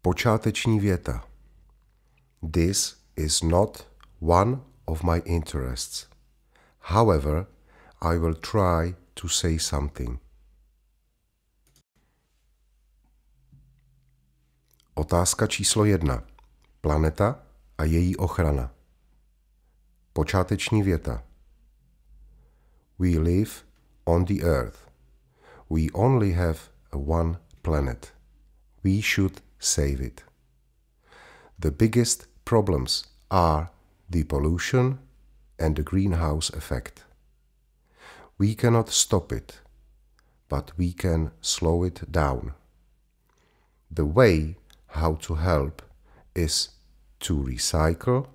Počáteční věta. This is not one of my interests. However, I will try to say something. Otázka číslo 1. Planeta a její ochrana. Počáteční věta. We live on the earth. We only have one planet. We should save it. The biggest problems are the pollution and the greenhouse effect. We cannot stop it, but we can slow it down. The way how to help is to recycle,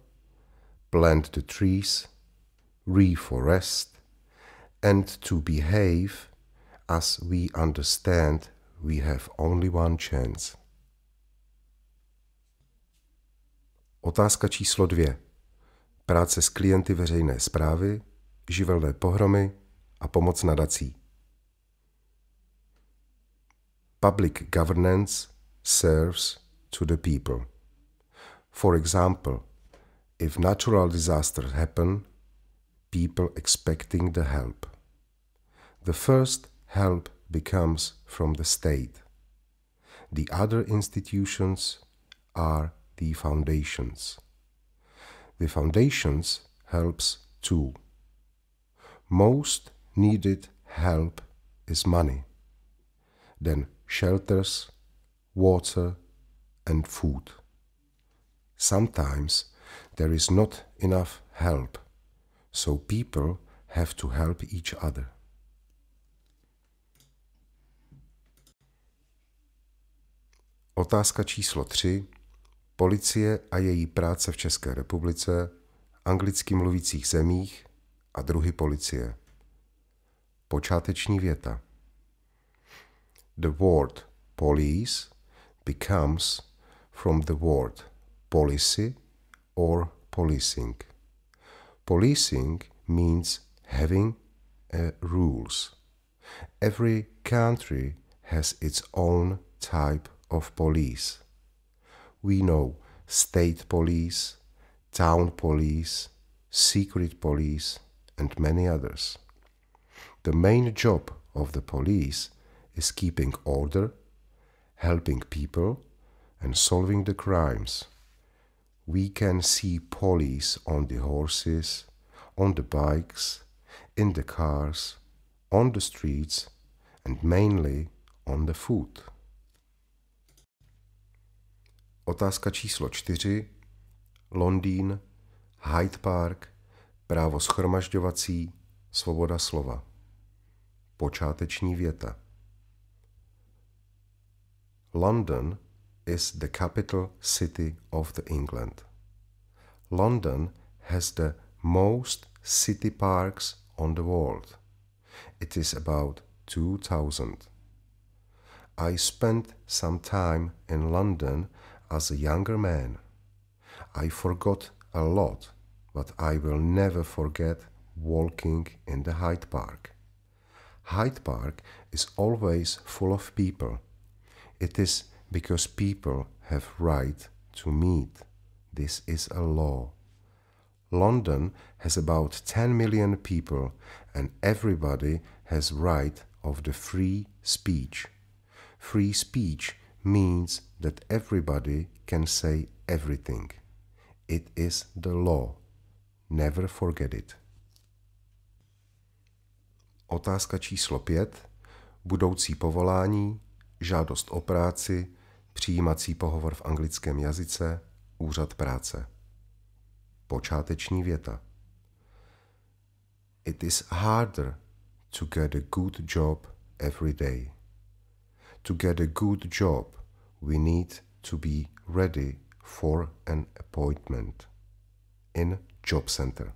plant the trees, reforest, and to behave as we understand we have only one chance. Otázka číslo 2. Práce s klienty veřejné správy, živelné pohromy a pomoc nadací. Public governance serves to the people. For example, if natural disasters happen, people expecting the help. The first help becomes from the state. The other institutions are the foundations. The foundations helps too. Most needed help is money, then shelters, water and food. Sometimes there is not enough help, so people have to help each other. Otázka číslo 3. Policie a její práce v České republice, anglicky mluvících zemích a druhy policie. Počáteční věta. The word police becomes from the word policy or policing. Policing means having rules. Every country has its own type of police. We know state police, town police, secret police, and many others. The main job of the police is keeping order, helping people, and solving the crimes. We can see police on the horses, on the bikes, in the cars, on the streets, and mainly on the foot. Otázka číslo 4. Londýn, Hyde Park, právo shromažďovací, svoboda slova. Počáteční věta. London is the capital city of England. London has the most city parks on the world. It is about 2,000. I spent some time in London as a younger man. I forgot a lot, but I will never forget walking in the Hyde Park. Hyde Park is always full of people. It is because people have right to meet. This is a law. London has about 10 million people and everybody has right of the free speech. Free speech means that everybody can say everything. It is the law. Never forget it. Otázka číslo 5. Budoucí povolání, žádost o práci, přijímací pohovor v anglickém jazyce, úřad práce. Počáteční věta. It is harder to get a good job every day. To get a good job, we need to be ready for an appointment in job center.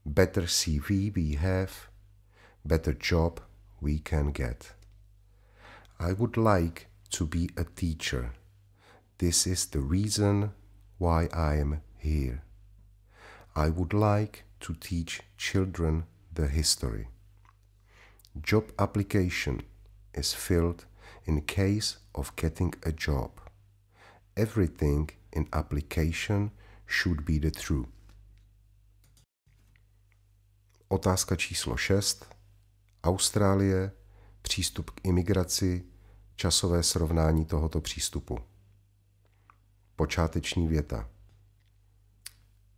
Better CV we have, better job we can get. I would like to be a teacher. This is the reason why I am here. I would like to teach children the history. Job application is filled in case of getting a job. everything in application should be the truth. Otázka číslo 6. Austrálie, přístup k imigraci, časové srovnání tohoto přístupu. Počáteční věta.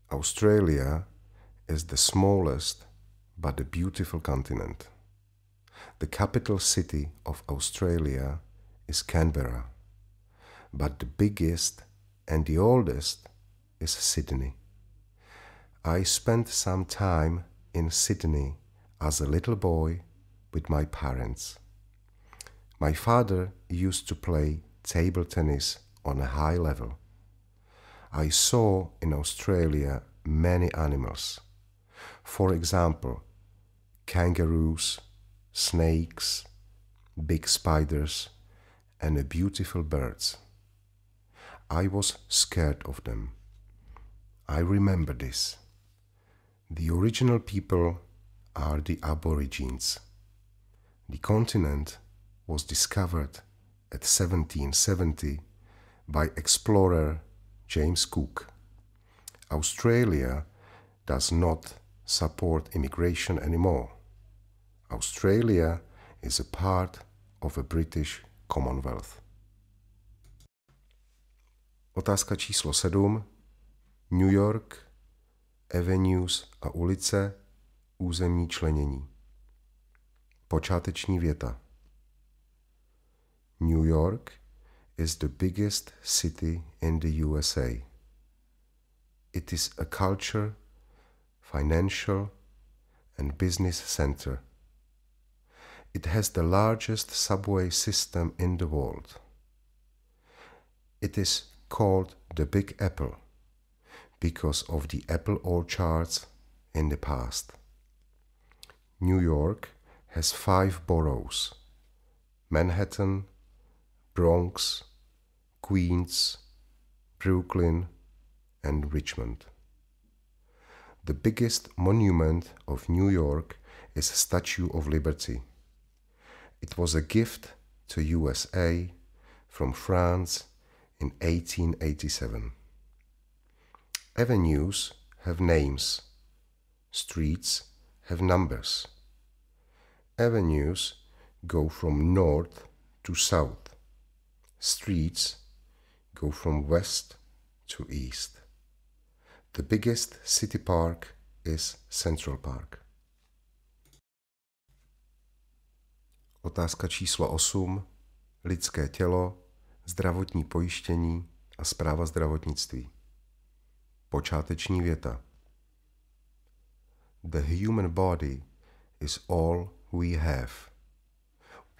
Australia is the smallest but the beautiful continent. The capital city of Australia is Canberra, but the biggest and the oldest is Sydney. I spent some time in Sydney as a little boy with my parents. My father used to play table tennis on a high level. I saw in Australia many animals. For example, kangaroos, snakes, big spiders, and beautiful birds. I was scared of them. I remember this. The original people are the Aborigines. The continent was discovered at 1770 by explorer James Cook. Australia does not support immigration anymore. Australia is a part of a British Commonwealth. Otázka číslo 7. New York, avenues a ulice, územní členění. Počáteční věta. New York is the biggest city in the USA. It is a culture, financial, and business center. It has the largest subway system in the world. It is called the Big Apple because of the apple orchards in the past. New York has 5 boroughs: Manhattan, Bronx, Queens, Brooklyn, and Richmond. The biggest monument of New York is Statue of Liberty. It was a gift to USA from France in 1887. Avenues have names. Streets have numbers. Avenues go from north to south. Streets go from west to east. The biggest city park is Central Park. Otázka číslo 8. Lidské tělo, zdravotní pojištění a správa zdravotnictví. Počáteční věta. The human body is all we have.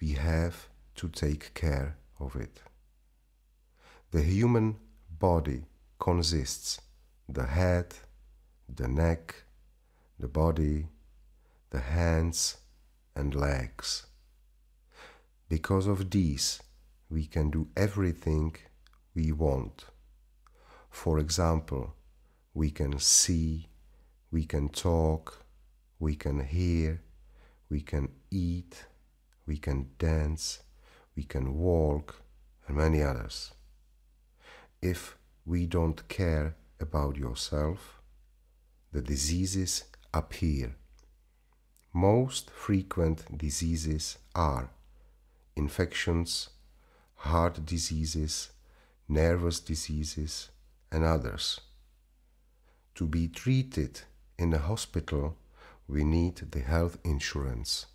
We have to take care of it. The human body consists the head, the neck, the body, the hands and legs. Because of these, we can do everything we want. For example, we can see, we can talk, we can hear, we can eat, we can dance, we can walk, and many others. If we don't care about yourself, the diseases appear. Most frequent diseases are infections, heart diseases, nervous diseases, and others. To be treated in a hospital, we need the health insurance.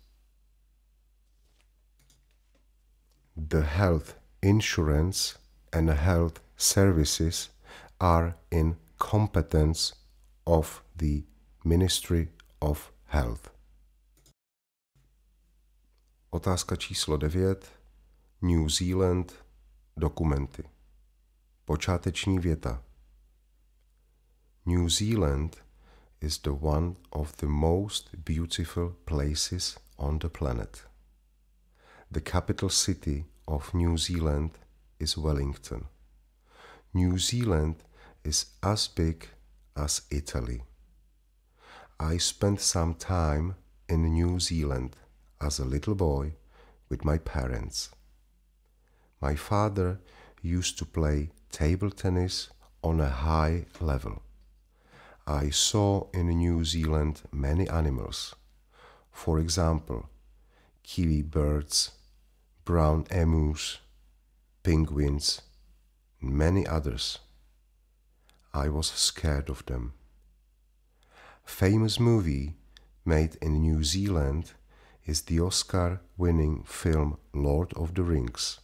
The health insurance and health services are in competence of the Ministry of Health. Otázka číslo 9. New Zealand, dokumenty. Počáteční věta. New Zealand is the one of the most beautiful places on the planet. The capital city of New Zealand is Wellington. New Zealand is as big as Italy. I spent some time in New Zealand as a little boy with my parents. My father used to play table tennis on a high level. I saw in New Zealand many animals. For example, kiwi birds, brown emus, penguins, and many others. I was scared of them. Famous movie made in New Zealand is the Oscar-winning film Lord of the Rings.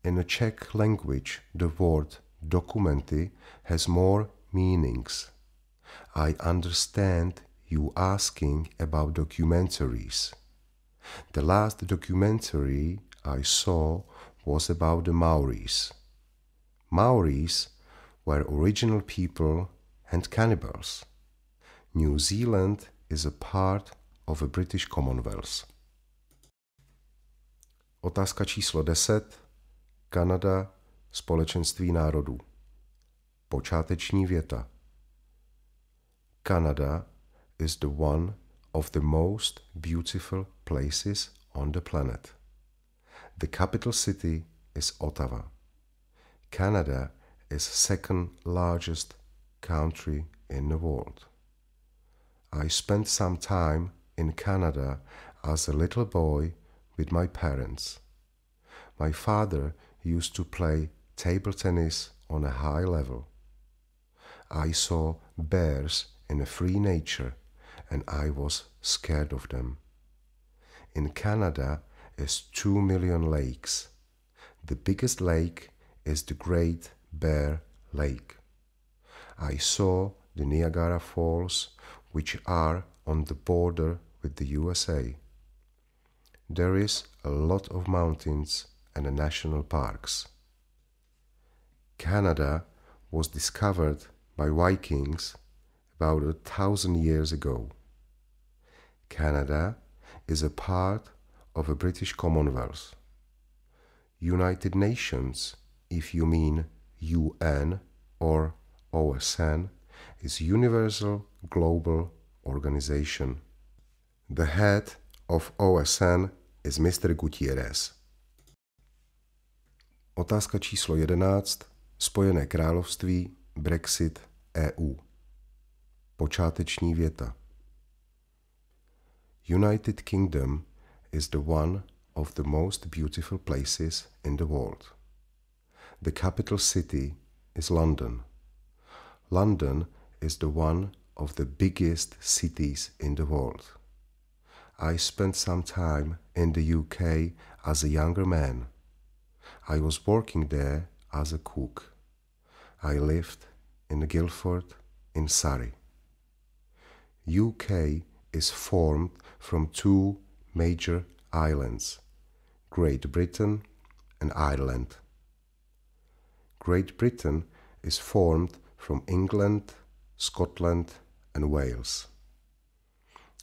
In the Czech language, the word dokumenty has more meanings. I understand you asking about documentaries. The last documentary I saw was about the Maoris. Maoris were original people and cannibals. New Zealand is a part of a British Commonwealth. Otázka číslo 10. Kanada, společenství národů. Počáteční věta. Canada is the one of the most beautiful places on the planet. The capital city is Ottawa. Canada is second largest country in the world. I spent some time in Canada as a little boy with my parents. My father used to play table tennis on a high level. I saw bears in a free nature and I was scared of them. In Canada is 2 million lakes. The biggest lake is the Great Bear Lake. I saw the Niagara Falls, which are on the border with the USA. There is a lot of mountains and national parks. Canada was discovered by Vikings about 1,000 years ago. Canada is a part of a British Commonwealth. United Nations, if you mean UN or OSN, is Universal Global Organization. The head of OSN is Mr. Gutierrez. Otázka číslo 11. Spojené království, Brexit, EU. Počáteční věta. United Kingdom is the one of the most beautiful places in the world. The capital city is London. London is the one of the biggest cities in the world. I spent some time in the UK as a younger man. I was working there as a cook. I lived in Guildford in Surrey. UK is formed from two major islands, Great Britain and Ireland. Great Britain is formed from England, Scotland and Wales.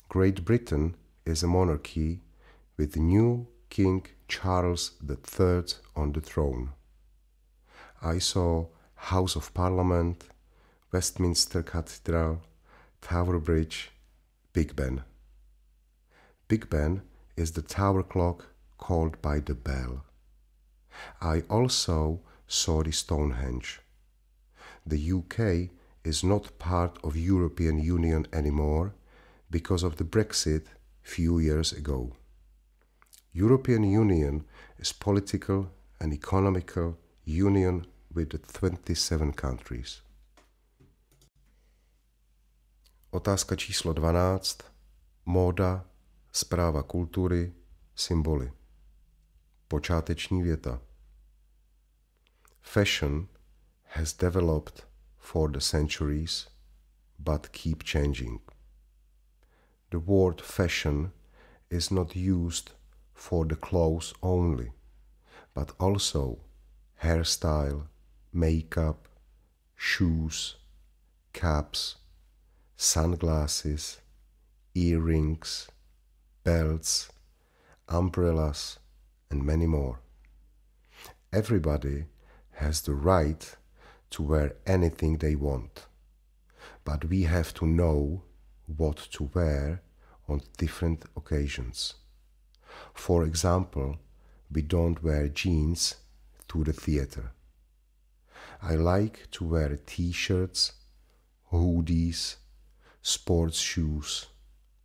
Great Britain is a monarchy with new King Charles III on the throne. I saw House of Parliament, Westminster Cathedral, Tower Bridge, Big Ben. Big Ben is the tower clock called by the bell. I also saw the Stonehenge. The UK is not part of European Union anymore because of the Brexit few years ago. European Union is political and economical union with the 27 countries. Otázka číslo 12. Móda, správa kultury, symboly. Počáteční věta. Fashion has developed for the centuries, but keep changing. The word fashion is not used for the clothes only, but also hairstyle, makeup, shoes, caps, sunglasses, earrings, belts, umbrellas, and many more. Everybody has the right to wear anything they want, but we have to know what to wear on different occasions. For example, we don't wear jeans to the theater. I like to wear t-shirts, hoodies, sports shoes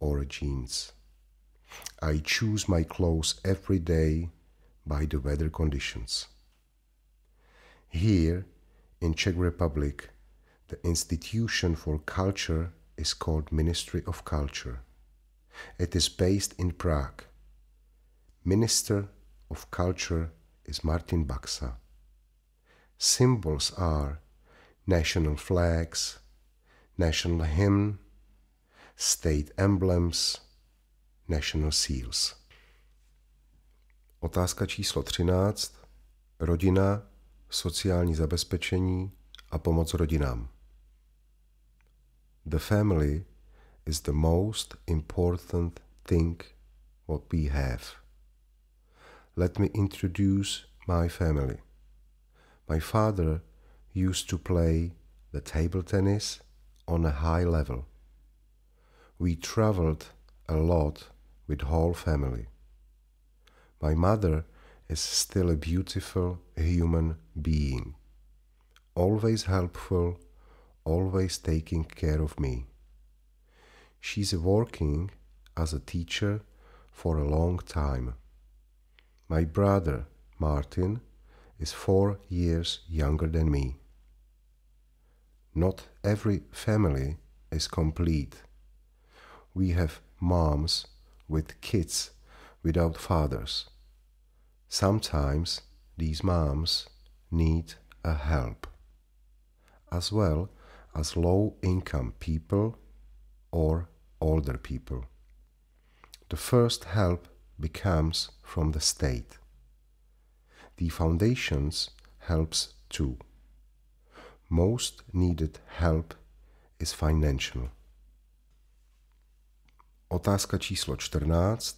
or jeans. I choose my clothes every day by the weather conditions. Here in Czech Republic, the institution for culture is called Ministry of Culture. It is based in Prague. Minister of Culture is Martin Baxa. Symbols are national flags, national hymn, state emblems, national seals. Otázka číslo 13. Rodina, sociální zabezpečení a pomoc rodinám. The family is the most important thing what we have. Let me introduce my family. My father used to play the table tennis on a high level. We traveled a lot with whole family. My mother is still a beautiful human being, always helpful, always taking care of me. She's working as a teacher for a long time. My brother, Martin, is 4 years younger than me. Not every family is complete. We have moms with kids without fathers. Sometimes these moms need a help, as well as low-income people or older people. The first help becomes from the state. The foundations helps too. Most needed help is financial. Otázka číslo 14.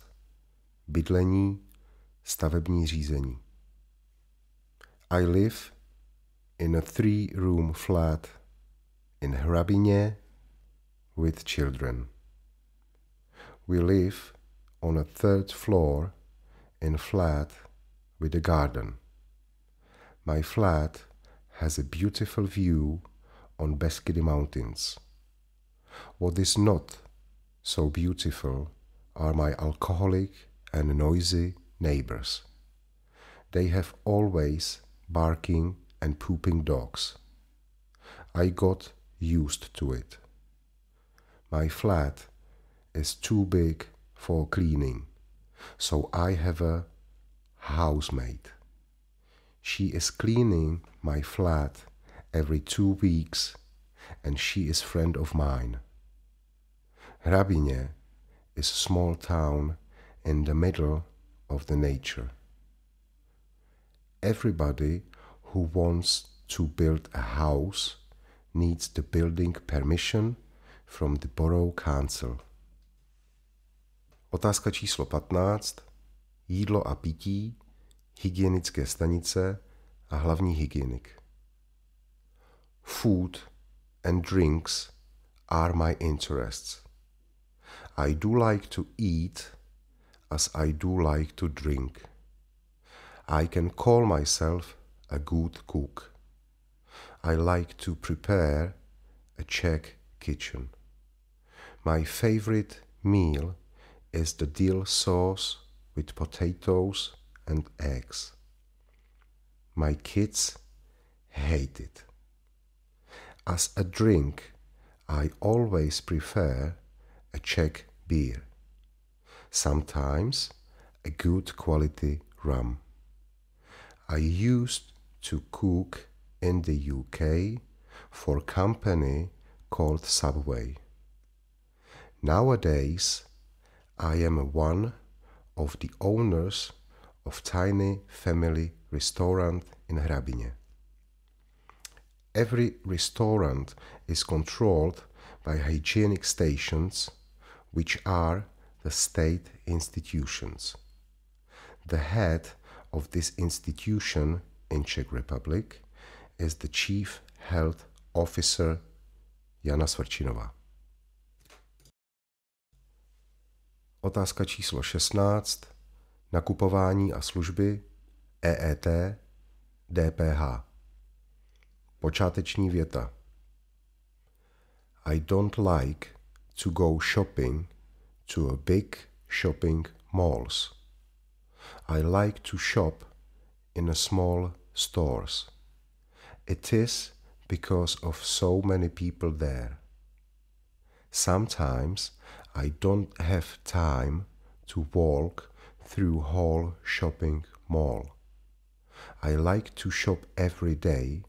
Bydlení, stavební řízení. I live in a 3-room flat in Hrabině with children. We live on a 3rd floor in a flat with a garden. My flat has a beautiful view on Beskidy Mountains. What is not so beautiful are my alcoholic and noisy neighbors. They have always barking and pooping dogs. I got used to it. My flat is too big for cleaning, so I have a housemaid. She is cleaning my flat every 2 weeks and she is friend of mine. Hrabině is a small town in the middle of the nature. Everybody who wants to build a house needs the building permission from the borough council. Otázka číslo 15. Jídlo a pití, hygienické stanice a hlavní hygienik. Food and drinks are my interests. I do like to eat as I do like to drink. I can call myself a good cook. I like to prepare a Czech kitchen. My favorite meal is the dill sauce with potatoes and eggs. My kids hate it. As a drink, I always prefer a Czech beer. Sometimes a good quality rum. I used to cook in the UK for a company called Subway. Nowadays, I am one of the owners of tiny family restaurant in Hrabině. Every restaurant is controlled by hygienic stations, which are the state institutions. The head of this institution in Czech Republic is the Chief Health Officer Jana Svrčinová. Otázka číslo 16. Nakupování a služby, EET, DPH. Počáteční věta. I don't like to go shopping to a big shopping malls. I like to shop in a small stores. It is because of so many people there. Sometimes I don't have time to walk through whole shopping mall. I like to shop every day,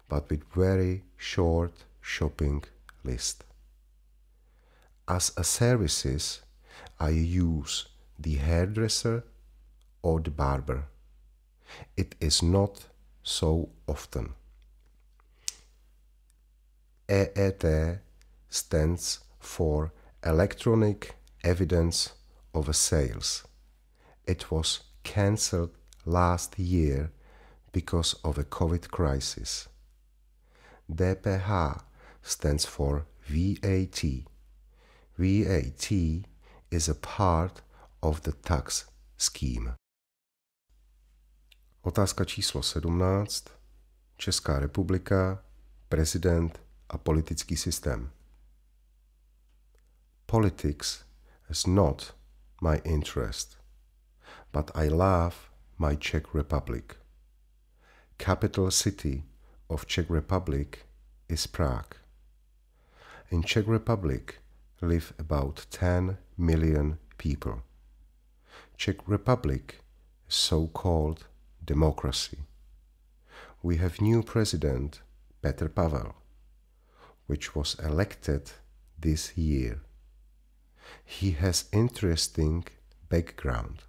but with very short shopping list. As a services, I use the hairdresser or the barber. It is not so often. EET stands for Electronic Evidence of a Sales. It was cancelled last year because of a COVID crisis. DPH stands for VAT. VAT is a part of the tax scheme. Otázka číslo 17. Česká republika, prezident a politický systém. Politics is not my interest, but I love my Czech Republic. Capital city of Czech Republic is Prague. In Czech Republic live about 10 million people. Czech Republic is so-called democracy. We have new president Petr Pavel, which was elected this year. He has interesting background.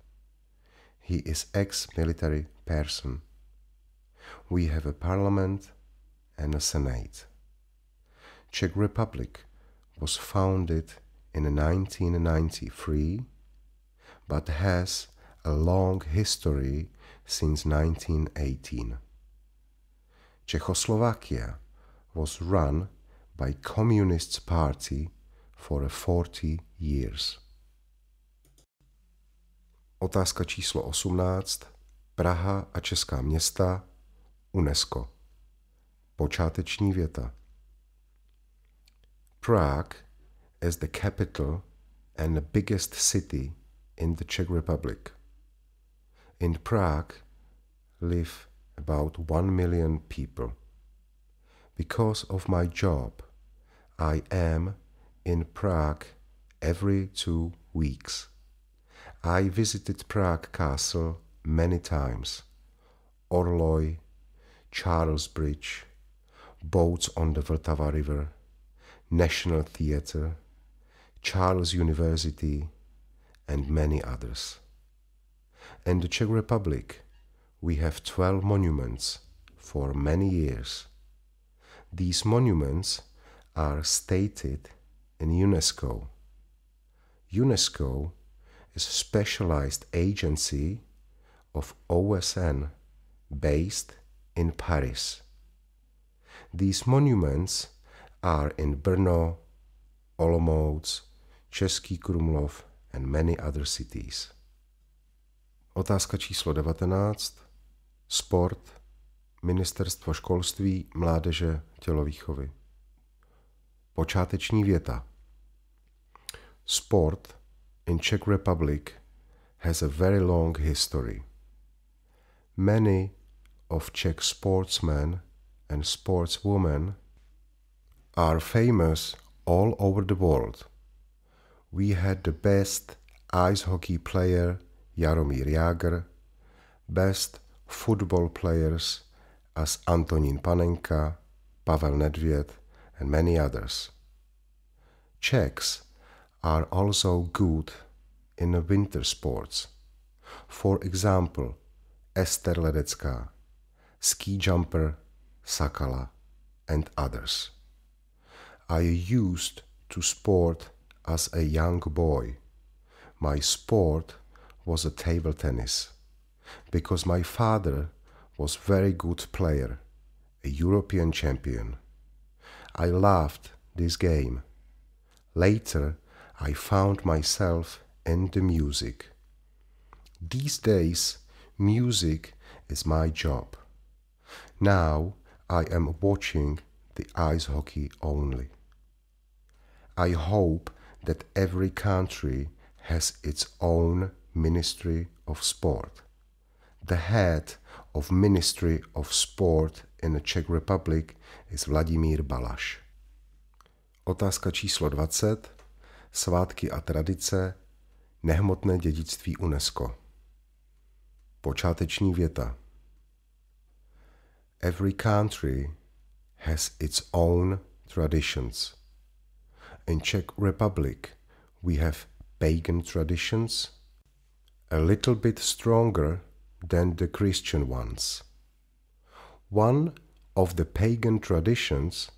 He is ex-military person. We have a parliament and a senate. Czech Republic was founded in 1993, but has a long history since 1918. Czechoslovakia was run by Communist Party for 40 years. Otázka číslo 18. Praha a česká města, UNESCO. Počáteční věta. Prague is the capital and the biggest city in the Czech Republic. In Prague live about 1 million people. Because of my job, I am in Prague every 2 weeks. I visited Prague Castle many times. Orloj, Charles Bridge, boats on the Vltava River, National Theatre, Charles University, and many others. In the Czech Republic, we have 12 monuments for many years. These monuments are stated in UNESCO. UNESCO is a specialized agency of OSN based in Paris. These monuments are in Brno, Olomouc, Český Krumlov, and many other cities. Otázka číslo 19. Sport, Ministerstvo školství, mládeže, tělovýchovy. Počáteční věta. Sport in Czech Republic has a very long history. Many of Czech sportsmen and sportswomen are famous all over the world. We had the best ice hockey player Jaromír Jágr, best football players as Antonín Panenka, Pavel Nedvěd, and many others. Czechs are also good in the winter sports. For example, Ester Ledecká, ski jumper Sakala, and others. I used to sport as a young boy. My sport was a table tennis, because my father was very good player, a European champion. I loved this game. Later, I found myself in the music. These days, music is my job. Now I am watching the ice hockey only. I hope that every country has its own Ministry of Sport. The head of Ministry of Sport in the Czech Republic is Vladimír Balaš. Otázka číslo 20. Svátky a tradice, nehmotné dědictví UNESCO. Počáteční věta. Every country has its own traditions. In Czech Republic, we have pagan traditions, a little bit stronger than the Christian ones. One of the pagan traditions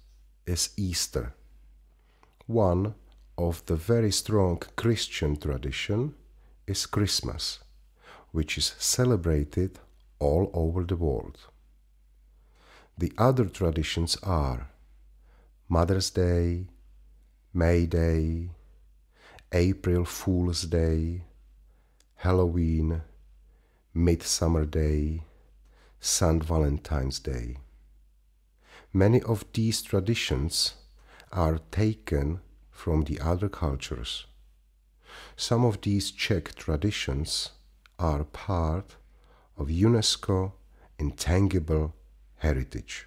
is Easter. One of the very strong Christian tradition is Christmas, which is celebrated all over the world. The other traditions are Mother's Day, May Day, April Fool's Day, Halloween, Midsummer Day, St. Valentine's Day. Many of these traditions are taken from the other cultures. Some of these Czech traditions are part of UNESCO intangible heritage.